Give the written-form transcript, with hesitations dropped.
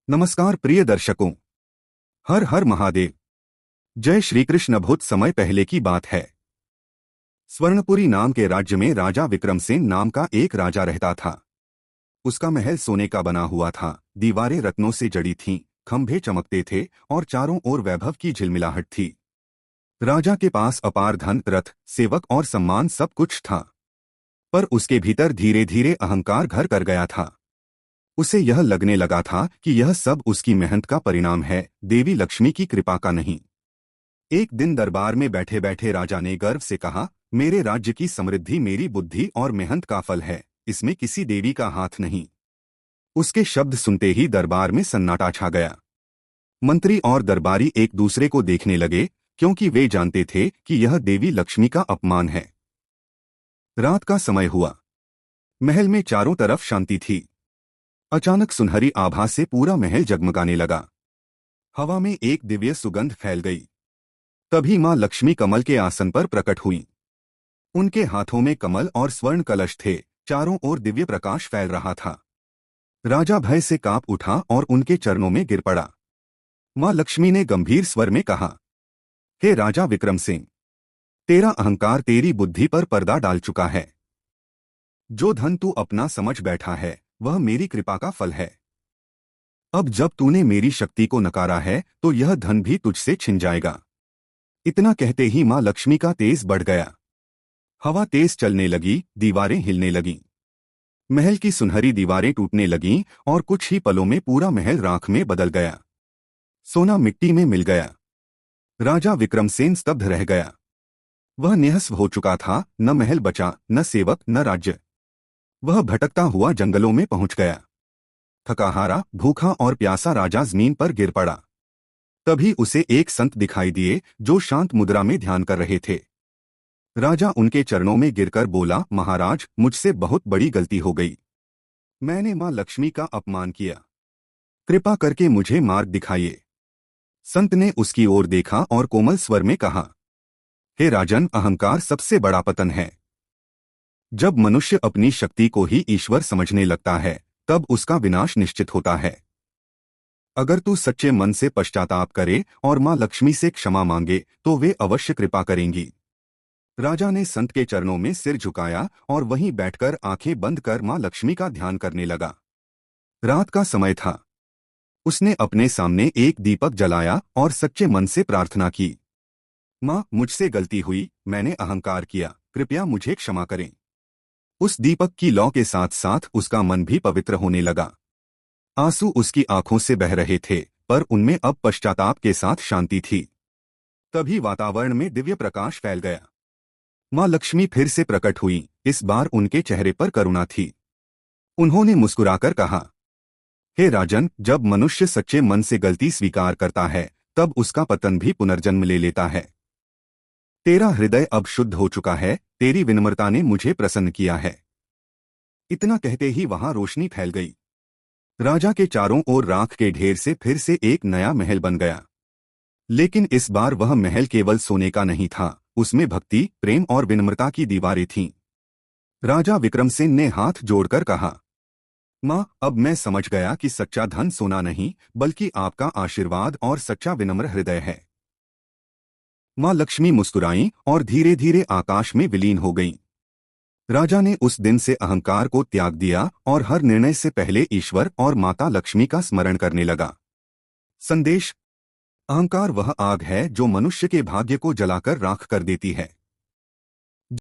नमस्कार प्रिय दर्शकों। हर हर महादेव। जय श्री कृष्ण। बहुत समय पहले की बात है। स्वर्णपुरी नाम के राज्य में राजा विक्रमसेन नाम का एक राजा रहता था। उसका महल सोने का बना हुआ था, दीवारें रत्नों से जड़ी थीं, खंभे चमकते थे और चारों ओर वैभव की झिलमिलाहट थी। राजा के पास अपार धन, रथ, सेवक और सम्मान सब कुछ था, पर उसके भीतर धीरे धीरे अहंकार घर कर गया था। उसे यह लगने लगा था कि यह सब उसकी मेहनत का परिणाम है, देवी लक्ष्मी की कृपा का नहीं। एक दिन दरबार में बैठे बैठे राजा ने गर्व से कहा, मेरे राज्य की समृद्धि मेरी बुद्धि और मेहनत का फल है, इसमें किसी देवी का हाथ नहीं। उसके शब्द सुनते ही दरबार में सन्नाटा छा गया। मंत्री और दरबारी एक दूसरे को देखने लगे, क्योंकि वे जानते थे कि यह देवी लक्ष्मी का अपमान है। रात का समय हुआ। महल में चारों तरफ शांति थी। अचानक सुनहरी आभा से पूरा महल जगमगाने लगा। हवा में एक दिव्य सुगंध फैल गई। तभी मां लक्ष्मी कमल के आसन पर प्रकट हुईं। उनके हाथों में कमल और स्वर्ण कलश थे। चारों ओर दिव्य प्रकाश फैल रहा था। राजा भय से कांप उठा और उनके चरणों में गिर पड़ा। मां लक्ष्मी ने गंभीर स्वर में कहा, हे राजा विक्रमसेन, तेरा अहंकार तेरी बुद्धि पर पर्दा डाल चुका है। जो धन तू अपना समझ बैठा है वह मेरी कृपा का फल है। अब जब तूने मेरी शक्ति को नकारा है तो यह धन भी तुझसे छिन जाएगा। इतना कहते ही मां लक्ष्मी का तेज बढ़ गया। हवा तेज चलने लगी, दीवारें हिलने लगीं। महल की सुनहरी दीवारें टूटने लगीं और कुछ ही पलों में पूरा महल राख में बदल गया। सोना मिट्टी में मिल गया। राजा विक्रमसेन स्तब्ध रह गया। वह निहत्थ हो चुका था। न महल बचा, न सेवक, न राज्य। वह भटकता हुआ जंगलों में पहुंच गया। थकाहारा, भूखा और प्यासा राजा जमीन पर गिर पड़ा। तभी उसे एक संत दिखाई दिए जो शांत मुद्रा में ध्यान कर रहे थे। राजा उनके चरणों में गिरकर बोला, महाराज, मुझसे बहुत बड़ी गलती हो गई। मैंने मां लक्ष्मी का अपमान किया। कृपा करके मुझे मार्ग दिखाइए। संत ने उसकी ओर देखा और कोमल स्वर में कहा, हे राजन, अहंकार सबसे बड़ा पतन है। जब मनुष्य अपनी शक्ति को ही ईश्वर समझने लगता है तब उसका विनाश निश्चित होता है। अगर तू सच्चे मन से पश्चाताप करे और मां लक्ष्मी से क्षमा मांगे तो वे अवश्य कृपा करेंगी। राजा ने संत के चरणों में सिर झुकाया और वहीं बैठकर आंखें बंद कर मां लक्ष्मी का ध्यान करने लगा। रात का समय था। उसने अपने सामने एक दीपक जलाया और सच्चे मन से प्रार्थना की, मां, मुझसे गलती हुई, मैंने अहंकार किया, कृपया मुझे क्षमा करें। उस दीपक की लौ के साथ साथ उसका मन भी पवित्र होने लगा। आंसू उसकी आंखों से बह रहे थे, पर उनमें अब पश्चाताप के साथ शांति थी। तभी वातावरण में दिव्य प्रकाश फैल गया। मां लक्ष्मी फिर से प्रकट हुई। इस बार उनके चेहरे पर करुणा थी। उन्होंने मुस्कुराकर कहा, हे राजन, जब मनुष्य सच्चे मन से गलती स्वीकार करता है तब उसका पतन भी पुनर्जन्म ले लेता है। तेरा हृदय अब शुद्ध हो चुका है। तेरी विनम्रता ने मुझे प्रसन्न किया है। इतना कहते ही वहां रोशनी फैल गई। राजा के चारों ओर राख के ढेर से फिर से एक नया महल बन गया। लेकिन इस बार वह महल केवल सोने का नहीं था, उसमें भक्ति, प्रेम और विनम्रता की दीवारें थीं। राजा विक्रमसेन ने हाथ जोड़कर कहा, मां, अब मैं समझ गया कि सच्चा धन सोना नहीं बल्कि आपका आशीर्वाद और सच्चा विनम्र हृदय है। मां लक्ष्मी मुस्कुराईं और धीरे धीरे आकाश में विलीन हो गईं। राजा ने उस दिन से अहंकार को त्याग दिया और हर निर्णय से पहले ईश्वर और माता लक्ष्मी का स्मरण करने लगा। संदेश: अहंकार वह आग है जो मनुष्य के भाग्य को जलाकर राख कर देती है।